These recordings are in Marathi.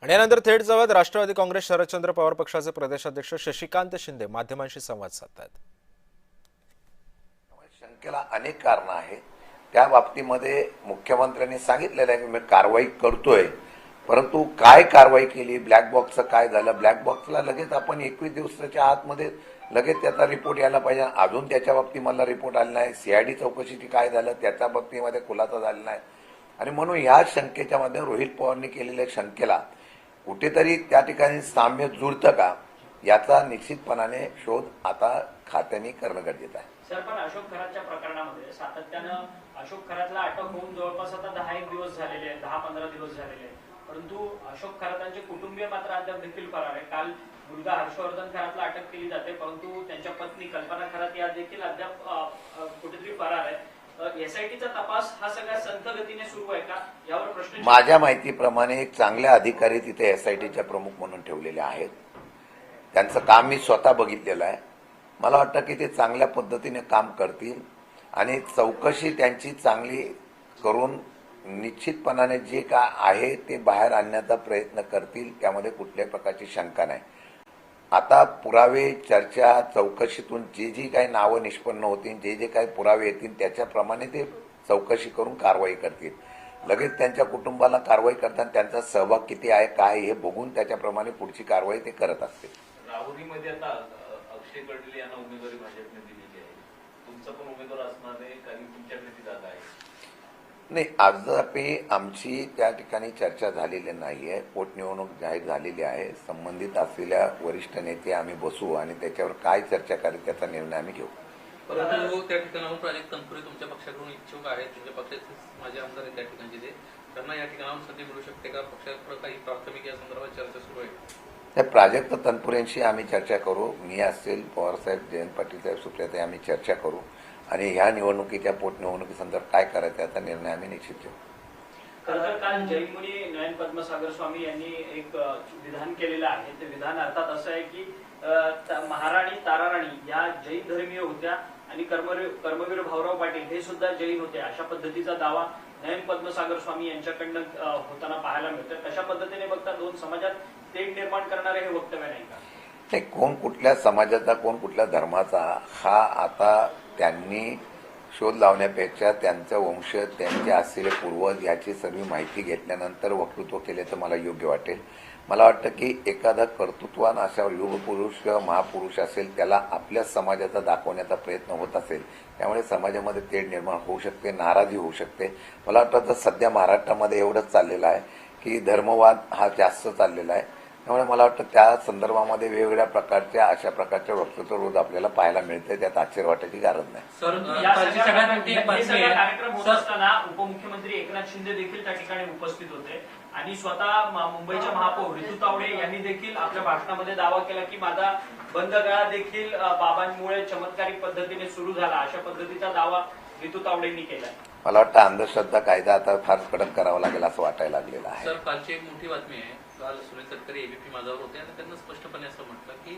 आणि यानंतर थेट जाऊयात राष्ट्रवादी काँग्रेस शरदचंद्र पवार पक्षाचे प्रदेशाध्यक्ष शशिकांत शिंदे माध्यमांशी संवाद साधतात. शंकेला अनेक कारणं आहेत. त्या बाबतीमध्ये मुख्यमंत्र्यांनी सांगितलेलं आहे की मी कारवाई करतोय, परंतु काय कारवाई केली, ब्लॅक बॉक्सचं काय झालं, ब्लॅक बॉक्सला लगेच आपण 21 दिवसाच्या आतमध्ये लगेच त्याचा रिपोर्ट यायला पाहिजे. अजून त्याच्या बाबतीत मला रिपोर्ट आला नाही. सीआयडी चौकशीची काय झालं त्याच्या बाबतीमध्ये खुलासा झाला नाही. आणि म्हणून ह्या शंकेच्या मध्ये रोहित पवारने केलेल्या शंकेला कुठेतरी त्या ठिकाणी साम्य जुळतं का याचा निश्चितपणाने शोध आता खात्याने करणं गरजेचं आहे. सर, पण अशोक खरातच्या प्रकरणामध्ये सातत्यानं अशोक खरातला अटक होऊन जवळपास आता 10 दिवस झालेले आहेत, 10-15 दिवस झालेले आहेत. परंतु अशोक खरातांचे कुटुंबीय मात्र अद्याप देखील फरार आहे. काल मुलगा हर्षवर्धन खरातला अटक केली जाते, परंतु त्यांच्या पत्नी कल्पना खरात या देखील अद्याप कुठेतरी फरार आहे. एसआयटीचा तपास हा सगळ्या संथ गतीने सुरू आहे का यावर प्रश्न. माझ्या माहितीप्रमाणे एक चांगले अधिकारी तिथे एसआयटीच्या प्रमुख म्हणून ठेवलेले आहेत. त्यांचं काम मी स्वतः बघितलेलं आहे. मला वाटतं की ते चांगल्या पद्धतीने काम करतील आणि चौकशी त्यांची चांगली करून निश्चितपणाने जे काय आहे ते बाहेर आणण्याचा प्रयत्न करतील. त्यामध्ये कुठल्याही प्रकारची शंका नाही. आता पुरावे चर्चा चौकशीतून जे जी काही नावं निष्पन्न होतील, जे जे काही पुरावे येतील त्याच्याप्रमाणे ते चौकशी करून कारवाई करतील. लगेच त्यांच्या कुटुंबाला कारवाई करताना त्यांचा सहभाग किती आहे काय हे बघून त्याच्याप्रमाणे पुढची कारवाई ते करत असतील. राहुरीमध्ये आता अक्षय कडले यांना उमेदवारी भाजपने दिलेली आहे. तुमचा पण उमेदवार असणार आहे, कारण तुमच्याकडे ती जागा आहे. नाही, अद्यापही आमची त्या ठिकाणी चर्चा झालेली नाहीये. पोटनिवडणूक जाहीर झालेली आहे. संबंधित असलेल्या वरिष्ठ नेते आम्ही बसू आणि त्याच्यावर काय चर्चा करायची त्याचा निर्णय आम्ही घेऊ. परंतु त्या ठिकाणाहून प्राजक्त तनपुरे तुमच्या पक्षाकडून इच्छुक आहेत, तुमच्या पक्षाचे माझे आमदार आहेत त्या ठिकाणचे, ते त्यांना या ठिकाणाहून संधी मिळू शकते का? पक्षात काही प्राथमिक या संदर्भात चर्चा सुरू आहे. त्या प्राजक्त तनपुरेंशी आम्ही चर्चा करू. मी असेल, पवारसाहेब, जयंत पाटील साहेब, सुप्रियाताई, आम्ही चर्चा करू आणि ह्या निवडणुकीच्या पोटनिवडणुकीसंदर्भात काय करायचं याचा निर्णय आम्ही निश्चित घेऊ. खरं काल जैन मुनी नयन पद्मसागर स्वामी यांनी एक विधान केलेलं आहे. ते विधान अर्थात असं आहे की महाराणी ताराराणी या जैन धर्मीय होत्या आणि कर्मवीर भाऊराव पाटील हे सुद्धा जैन होते, अशा पद्धतीचा दावा नयन पद्मसागर स्वामी यांच्याकडनं होताना पाहायला मिळतोय. तशा पद्धतीने बघता दोन समाजात तेढ निर्माण करणारे हे वक्तव्य नाही का? नाही, कोण कुठल्या समाजाचा कोण कुठल्या धर्माचा हा आता त्यांनी शोध लावण्यापेक्षा त्यांचं वंश, त्यांचे असलेले पूर्वज याची सर्व माहिती घेतल्यानंतर वक्तृत्व केले तर मला योग्य वाटेल. मला वाटतं की एखादा कर्तृत्वान अशा युगपुरुष किंवा महापुरुष असेल त्याला आपल्या समाजाचा दाखवण्याचा प्रयत्न होत असेल, त्यामुळे समाजामध्ये तेढ निर्माण होऊ शकते, नाराजी होऊ शकते. मला वाटतं तर सध्या महाराष्ट्रामध्ये एवढंच चाललेलं आहे की धर्मवाद हा जास्त चाललेला आहे. त्यामुळे मला वाटतं त्या संदर्भामध्ये वेगवेगळ्या प्रकारच्या अशा प्रकारच्या वक्तृत्व रोज आपल्याला पाहायला मिळते. त्यात आश्चर्य वाटायची गरज नाही. कार्यक्रम होत असताना उपमुख्यमंत्री एकनाथ शिंदे देखील त्या ठिकाणी उपस्थित होते आणि स्वतः मुंबईच्या महापौर ऋतू तावडे यांनी देखील आपल्या भाषणामध्ये दावा केला की माझा बंद गळा देखील बाबांमुळे चमत्कारिक पद्धतीने सुरू झाला, अशा पद्धतीचा दावा ऋतू तावडेंनी केला. मला वाटतं अंधश्रद्धा कायदा आता फार कडक करावा लागेल असं वाटायला लागलेलं आहे. सर, कालची एक मोठी बातमी आहे. काल सुनील तटकरे एबीपी माझ्यावर होते आणि त्यांना स्पष्टपणे असं म्हटलं की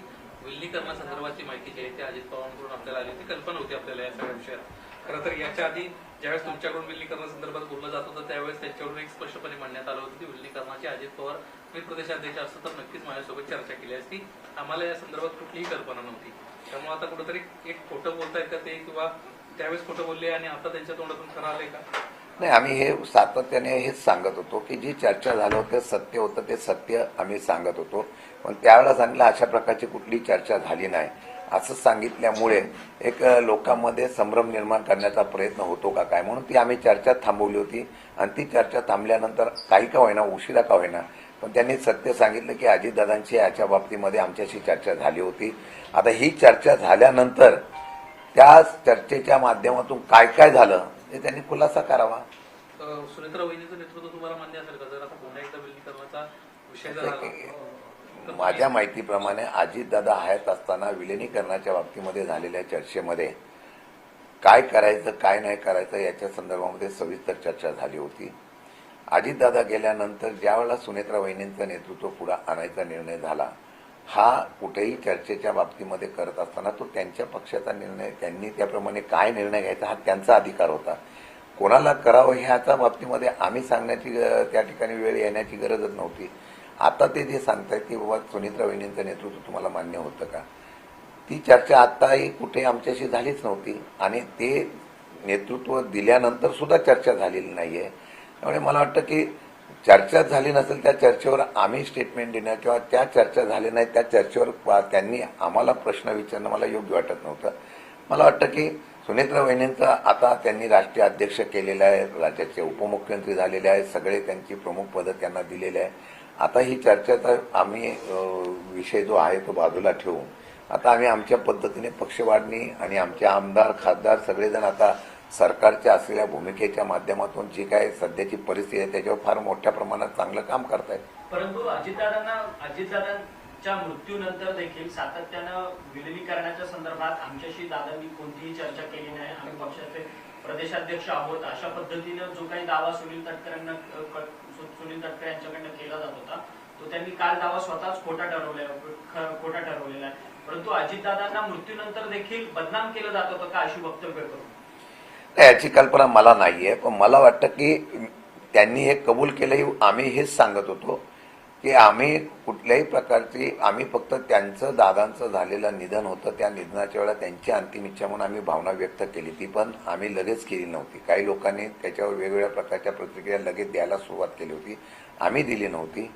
विलगीकरणासंदर्भातची माहिती जी आहे ती अजित पवारांकडून आपल्याला आली, ती कल्पना होती आपल्याला या सगळ्या विषयात. खरं तर याच्या आधी ज्यावेळेस तुमच्याकडून विलगीकरणासंदर्भात बोललं जात होतं त्यावेळेस त्यांच्याकडून एक स्पष्टपणे म्हणण्यात आलं होतं की विलगीकरणाची अजित पवार मी प्रदेशाध्यक्ष असतो तर नक्कीच माझ्यासोबत चर्चा केली असती. आम्हाला या संदर्भात कुठलीही कल्पना नव्हती. त्यामुळे आता कुठेतरी एक खोटं बोलतायत का ते, किंवा त्यावेळेस खोटं बोलले आणि आता त्यांच्या तोंडातून खरं आलंय का? नाही, आम्ही हे सातत्याने हेच सांगत होतो की जी चर्चा झालं होतं सत्य होतं, ते सत्य आम्ही सांगत होतो. पण त्यावेळेला सांगितलं अशा प्रकारची कुठली चर्चा झाली नाही असं सांगितल्यामुळे एक लोकांमध्ये संभ्रम निर्माण करण्याचा प्रयत्न होतो का काय, म्हणून ती आम्ही चर्चा थांबवली होती. आणि ती चर्चा थांबल्यानंतर काही का होईना, उशिरा का होईना, पण त्यांनी सत्य सांगितलं की अजितदादांची याच्या बाबतीमध्ये आमच्याशी चर्चा झाली होती. आता ही चर्चा झाल्यानंतर त्या चर्चेच्या माध्यमातून काय काय झालं ते त्यांनी खुलासा करावा. सुनेत्रा वहिनीचं नेतृत्व तुम्हाला मान्य असेल का जर आता पुन्हा एकदा विलगीकरणाचा विषय झाला? माझ्या माहितीप्रमाणे अजितदादा हयात असताना विलिनीकरणाच्या बाबतीमध्ये झालेल्या चर्चेमध्ये काय करायचं काय नाही करायचं याच्या संदर्भामध्ये सविस्तर चर्चा झाली होती. अजितदादा गेल्यानंतर ज्यावेळेला सुनेत्रा वहिनींचं नेतृत्व पुढे आणायचा निर्णय झाला, हा कुठेही चर्चेच्या बाबतीमध्ये करत असताना तो त्यांच्या पक्षाचा निर्णय, त्यांनी त्याप्रमाणे काय निर्णय घ्यायचा हा त्यांचा अधिकार होता. कोणाला करावं ह्याच्या बाबतीमध्ये आम्ही सांगण्याची त्या ठिकाणी वेळ येण्याची गरजच नव्हती. आता ते जे सांगतायत की बाबा सुनित्रा वहिनींचं नेतृत्व तुम्हाला मान्य होतं का, ती चर्चा आताही कुठे आमच्याशी झालीच नव्हती आणि ते नेतृत्व दिल्यानंतर सुद्धा चर्चा झालेली नाहीये. त्यामुळे मला वाटतं की चर्चा झाली नसेल त्या चर्चेवर आम्ही स्टेटमेंट देणं किंवा त्या चर्चा झाल्या नाही त्या चर्चेवर त्यांनी आम्हाला प्रश्न विचारणं मला योग्य वाटत नव्हतं. मला वाटतं की सुनेत्रा वहिनींचा आता त्यांनी राष्ट्रीय अध्यक्ष केलेलं आहे, राज्याचे उपमुख्यमंत्री झालेले आहेत, सगळे त्यांची प्रमुख पदं त्यांना दिलेले आहे. आता ही चर्चेचा आम्ही विषय जो आहे तो बाजूला ठेवून आता आम्ही आमच्या पद्धतीने पक्षवाढणी आणि आमचे आमदार खासदार सगळेजण आता सरकारच्या असलेल्या भूमिकेच्या माध्यमातून जी काय सध्याची परिस्थिती आहे त्याच्यावर फार मोठ्या प्रमाणात चांगलं काम करतायत. परंतु अजितदादांच्या मृत्यूनंतर देखील सातत्यानं विलिनीकरणाच्या संदर्भात आमच्याशी दादांनी कोणतीही चर्चा केली नाही. आम्ही पक्षाचे प्रदेशाध्यक्ष आहोत अशा पद्धतीनं जो काही दावा सुनील तटकरे यांच्याकडनं केला जात होता तो त्यांनी काल दावा स्वतःच खोटा ठरवलेला आहे. परंतु अजितदादांना मृत्यूनंतर देखील बदनाम केलं जात होतं का अशी वक्तव्य करून याची कल्पना मला नाहीये. पण मला वाटतं की त्यांनी हे कबूल केलंही. आम्ही हेच सांगत होतो की आम्ही कुठल्याही प्रकारची आम्ही फक्त त्यांचं दादांचं झालेलं निधन होतं त्या निधनाच्या वेळेला त्यांची अंतिम इच्छा म्हणून आम्ही भावना व्यक्त केली. ती पण आम्ही लगेच केली नव्हती. काही लोकांनी त्याच्यावर वेगवेगळ्या प्रकारच्या प्रतिक्रिया लगेच द्यायला सुरुवात केली होती, आम्ही दिली नव्हती.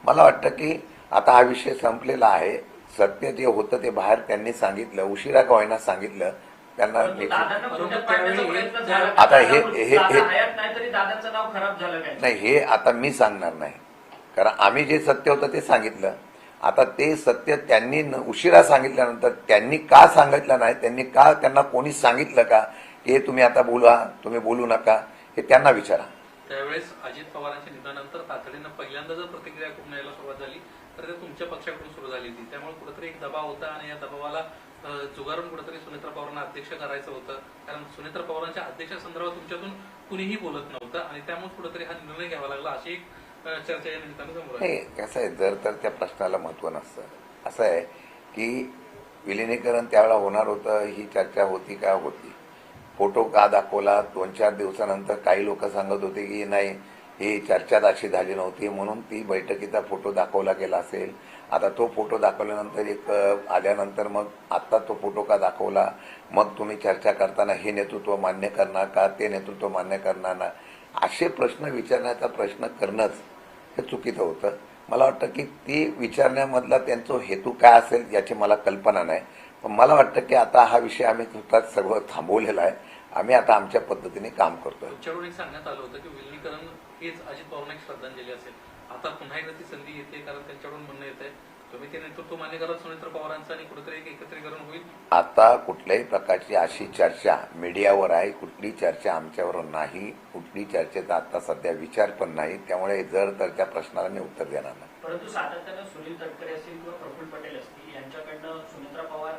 मला वाटतं की आता हा विषय संपलेला आहे. सत्य जे होतं ते बाहेर त्यांनी सांगितलं, उशिरा का होईना सांगितलं. त्यांना आता हे दादांचं नाव खराब झालं काय नाही, हे आता मी सांगणार नाही, कारण आम्ही जे सत्य होतं ते सांगितलं. आता ते सत्य त्यांनी उशिरा सांगितल्यानंतर त्यांनी का सांगितलं नाही, त्यांना कोणी सांगितलं का की तुम्ही आता तुम्ही बोलू नका, हे त्यांना विचारा. त्यावेळेस अजित पवारांच्या निधनानंतर तातडीनं पहिल्यांदा जर प्रतिक्रिया करून यायला सुरुवात झाली तर ते तुमच्या पक्षाकडून सुरू झाली होती. त्यामुळे कुठेतरी एक दबाव होता आणि या दबावाला जुगारून कुठेतरी सुनेत्रा पवारांना अध्यक्ष करायचं होतं. कारण सुनेत्रा पवारांच्या अध्यक्षासंदर्भात तुमच्यातून कुणीही बोलत नव्हतं आणि त्यामुळे कुठेतरी हा निर्णय घ्यावा लागला अशी एक चर्चा या निमित्तानं समोर आली. कसं आहे, जर तर त्या प्रश्नाला महत्व नसतं. असं आहे की विलिनीकरण त्यावेळेला होणार होतं, ही चर्चा होती का होती. फोटो का दाखवला 2-4 दिवसानंतर काही लोक सांगत होते की नाही ही चर्चाच अशी झाली नव्हती म्हणून ती बैठकीचा फोटो दाखवला गेला असेल. आता तो फोटो दाखवल्यानंतर एक आल्यानंतर मग आता तो फोटो का दाखवला, मग तुम्ही चर्चा करताना हे नेतृत्व मान्य करणार का, ते नेतृत्व मान्य करणार ना, असे प्रश्न विचारण्याचा प्रश्न करणंच हे चुकीचं होतं. मला वाटतं की ती विचारण्यामधला त्यांचा हेतू काय असेल याची मला कल्पना नाही. पण मला वाटतं की आता हा विषय आम्ही स्वतः सगळं थांबवलेला आहे. आम्ही आता आमच्या पद्धतीने काम करतोय. तुमच्याकडून एक सांगण्यात आलं होतं की विलिनीकरण हेच अजित पवारांना एक श्रद्धांजली असेल. आता पुन्हा एकदा ती संधी येते कारण त्यांच्याकडून म्हणणं येत आहे तुम्ही ते नेतृत्व मान्य करत सुनेत्रा पवारांचं आणि कुठेतरी एक एकत्रीकरण होईल. आता कुठल्याही प्रकारची अशी चर्चा मीडियावर आहे, कुठली चर्चा आमच्यावर नाही, कुठली चर्चेचा आता सध्या विचार पण नाही. त्यामुळे जर तर त्या प्रश्नाला मी उत्तर देणार नाही. परंतु सातत्यानं सुनील तटकरे असतील किंवा प्रफुल्ल पटेल असतील यांच्याकडनं सुनेत्रा पवार